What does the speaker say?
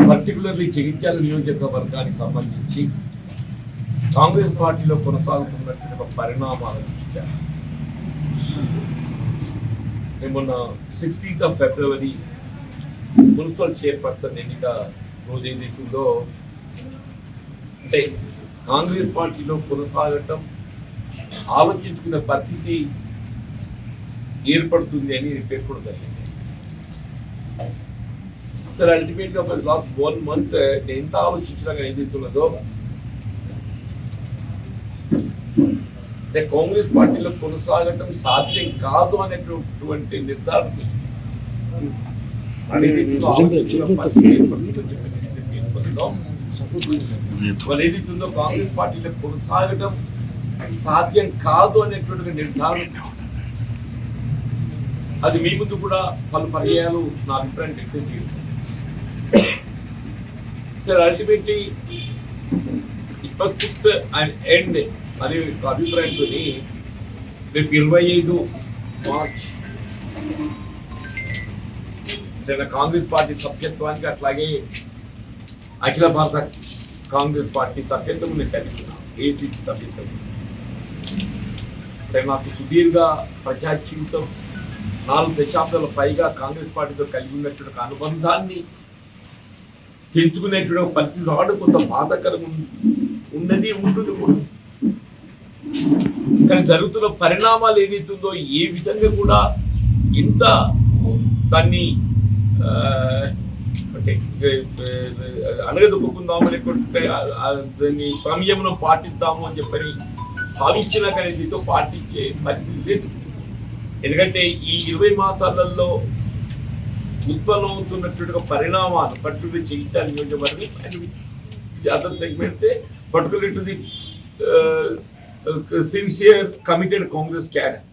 Particularly Jagtial నియోజకవర్గానికి సంబంధించి కాంగ్రెస్ పార్టీలో కొనసాగుతున్నటువంటి ఒక పరిణామాల దృష్ట్యా మొన్న 16th ఫిబ్రవరి మున్సిపల్ చైర్పర్సన్ ఎన్నిక రోజు ఏదైతుందో అంటే కాంగ్రెస్ పార్టీలో కొనసాగటం ఆలోచించుకునే పరిస్థితి ఏర్పడుతుంది అని పేర్కొనడం జరిగింది. సార్ అల్టిమేట్గా లాస్ట్ 1 month నేను ఎంత ఆలోచించినా కానీ ఏదైతున్నదో అంటే కాంగ్రెస్ పార్టీలో కొనసాగటం సాధ్యం కాదు అనేటువంటి నిర్ధారణ ఏదైతుందో కాంగ్రెస్ పార్టీలో కొనసాగటం సాధ్యం కాదు అనేటువంటి నిర్ధారణ అది మీ ముందు కూడా పలు పర్యాయాలు నా అభిప్రాయం వ్యక్తం చేస్తుంది. Sir ultimately it must put and end అనే అభిప్రాయంతో రేపు 25 మార్చ్ కాంగ్రెస్ పార్టీ సభ్యత్వానికి అట్లాగే అఖిల భారత కాంగ్రెస్ పార్టీ సభ్యత్వం నేను కలిగినా ఏపీ సభ్యత్వం నాకు సుదీర్ఘ ప్రజా జీవితం 4 దశాబ్దాల పైగా కాంగ్రెస్ పార్టీతో కలిగి ఉన్నటువంటి అనుబంధాన్ని తెంచుకునేటువంటి పరిస్థితి రావడం కొంత బాధాకరంగా ఉన్నది ఉంటుంది కూడా. కానీ జరుగుతున్న పరిణామాలు ఏదైతుందో ఏ విధంగా కూడా ఇంత దాన్ని అంటే అణగదొక్కుందాము లేకుంటే దాన్ని సంయమనం పాటిద్దాము అని చెప్పని భావించినా కానీ దీంతో పాటించే పరిస్థితి లేదు. ఎందుకంటే ఈ 20 మాసాలలో ఉత్పన్నమవుతున్నటువంటి పరిణామాలు పర్టికులర్ జగిత్యాల నియోజకవర్గం and other segments particular to the sincere committed Congress cadre